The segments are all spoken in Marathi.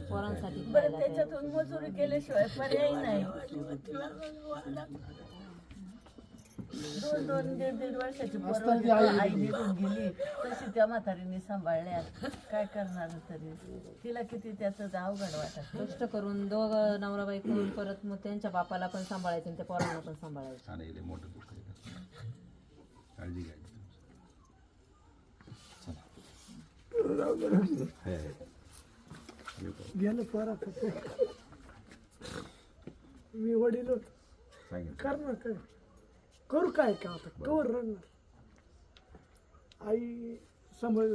पोरांसाठी बरं त्याच्यातून मजुरी केल्याशिवाय पर्याय नाही. 2-2, 1.5 वर्षाची पोरं आई निघून गेली तशी त्या म्हातारीने सांभाळल्यात. काय करणार तरी तिला किती त्याचं अवघड वाटत. कष्ट करून दोघं नवरा बायको परत मग त्यांच्या बापाला पण सांभाळायचं आणि त्या पोरांना पण सांभाळायचं. काळजी घ्यायची. गेलं परत मी वडील होतो करणार काय करू काय का आता कवर राहणार आई सांभाळ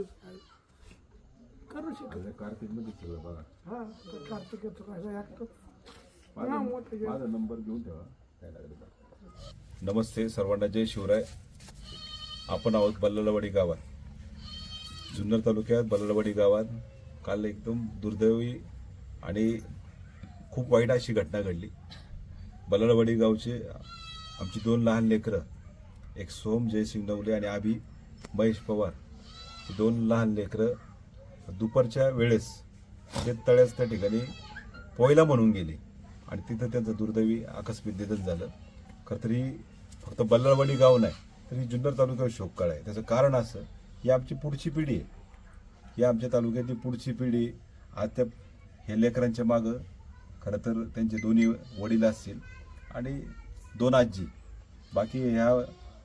करू शकत कार्तिक मध्ये सगळं बघा. हा कार्तिक येतो काय ऐकतो माझा नंबर घेऊन ठेवा काय लागेल. नमस्ते सर्वांना, जय शिवराय. आपण आहोत बल्लाळवाडी गावात, जुन्नर तालुक्यात बल्लाळवाडी गावात. काल एकदम दुर्दैवी आणि खूप वाईट अशी घटना घडली. बल्लाळवाडी गावचे आमची 2 लहान लेकरं, एक सोम जयसिंग नवले आणि आभी महेश पवार, 2 लहान लेकरं दुपारच्या वेळेस ते तळ्याच त्या ठिकाणी पोहायला म्हणून गेले आणि तिथं त्यांचं दुर्दैवी आकस्मिक निधन झालं. खरं तरी फक्त बल्लाळवाडी गाव नाही तर ही जुन्नर तालुक्यावर शोककळा आहे. त्याचं कारण असं ही आमची पुढची पिढी आहे. ही आमच्या तालुक्यातली पुढची पिढी आज त्या हे लेकरांच्या मागं खरं तर त्यांचे दोन्ही वडील असतील आणि 2 आजी, बाकी ह्या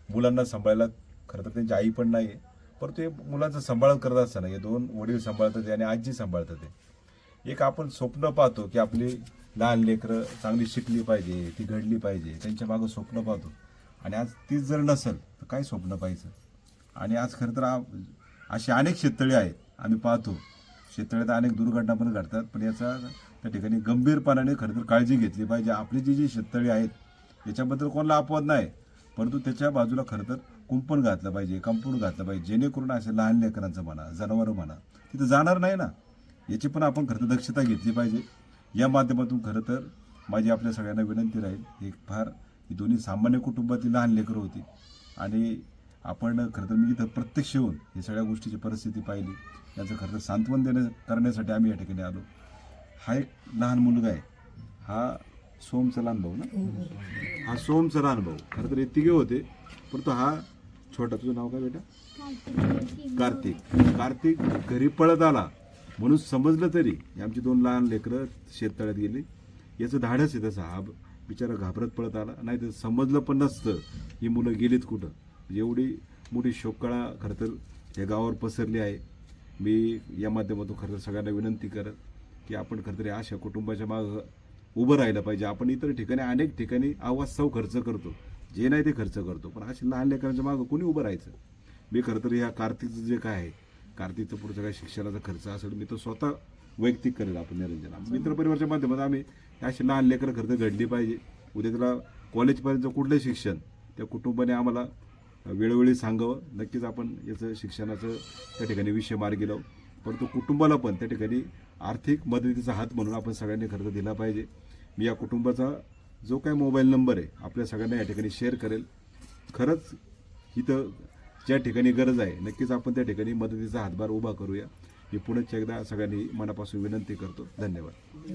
मुलांना सांभाळायला खरं तर त्यांची आई पण नाही आहे. परंतु हे मुलांचं सांभाळ करत असताना हे 2 वडील सांभाळतात आणि आजी सांभाळतात. एक आपण स्वप्न पाहतो की आपली लहान लेकरं चांगली शिकली पाहिजे, ती घडली पाहिजे, त्यांच्या मागं स्वप्न पाहतो आणि आज तीच जर नसेल तर काय स्वप्न पाहायचं. आणि आज खरं तर अशी अनेक शेततळी आहेत आम्ही पाहतो. शेततळ्यात अनेक दुर्घटना पण घडतात, पण याचा त्या ठिकाणी गंभीरपणाने खरं तर काळजी घेतली पाहिजे. आपली जी शेततळी आहेत याच्याबद्दल कोणाला अपवाद नाही, परंतु त्याच्या बाजूला खरं तर कुंपण घातलं पाहिजे, कंपाऊंड घातलं पाहिजे, जेणेकरून असे लहान लेकरांचं म्हणा, जनावरं म्हणा तिथं जाणार नाही ना. याची पण आपण खरं तर दक्षता घेतली पाहिजे. या माध्यमातून खरं तर माझी आपल्या सगळ्यांना विनंती राहील, ही दोन्ही सामान्य कुटुंबातील लहान लेकरं होती आणि आपण खरं तर मी इथं प्रत्यक्ष येऊन हे सगळ्या गोष्टीची परिस्थिती पाहिली. याचं खरं तर सांत्वन करण्यासाठी आम्ही या ठिकाणी आलो. हा एक लहान मुलगा आहे, हा सोमचा लहान भाऊ ना, हा सोमचा लहान भाऊ. खरं तर हे तिघे होते, परंतु हा छोटा, तुझं नाव काय बेटा? कार्तिक घरी पळत आला म्हणून समजलं तरी आमची 2 लहान लेकरं शेततळ्यात गेली. याचं धाडस आहे तसं. हा बिचारा घाबरत पळत आला, नाही तर समजलं पण नसतं ही मुलं गेलीत कुठं. एवढी मोठी शोककळा खरं तर या गावावर पसरली आहे. मी या माध्यमातून खरं तर सगळ्यांना विनंती करत की आपण खरं तरी अशा कुटुंबाच्या मागं उभं राहिलं पाहिजे. आपण इतर ठिकाणी अनेक ठिकाणी आवाजसाव खर्च करतो, जे नाही ते खर्च करतो, पण अशा लहान लेकरांच्या मागं कोणी उभं राहायचं. मी खरं तर ह्या कार्तिकचं जे काय आहे, कार्तिकचं पुढचं काय शिक्षणाचा खर्च असेल मी तो स्वतः वैयक्तिक करेल. आपण निरंजन मित्रपरिवारच्या माध्यमातून आम्ही अशी लहान लेकरं खरं तर घडली पाहिजे. उद्या त्याला कॉलेजपर्यंत कुठलं शिक्षण त्या कुटुंबाने आम्हाला वेळोवेळी सांगावं. नक्कीच आपण याचं शिक्षणाचं त्या ठिकाणी विषय मार्गी लावू, परंतु कुटुंबाला पण त्या ठिकाणी आर्थिक मदतीचा हात म्हणून आपण सगळ्यांनी खरं तर दिला पाहिजे. मी या कुटुंबाचा जो काही मोबाईल नंबर आहे आपल्या सगळ्यांना या ठिकाणी शेअर करेल. खरंच इथं ज्या ठिकाणी गरज आहे नक्कीच आपण त्या ठिकाणी मदतीचा हातभार उभा करूया. मी पुन्हा एकदा सगळ्यांनी मनापासून विनंती करतो. धन्यवाद.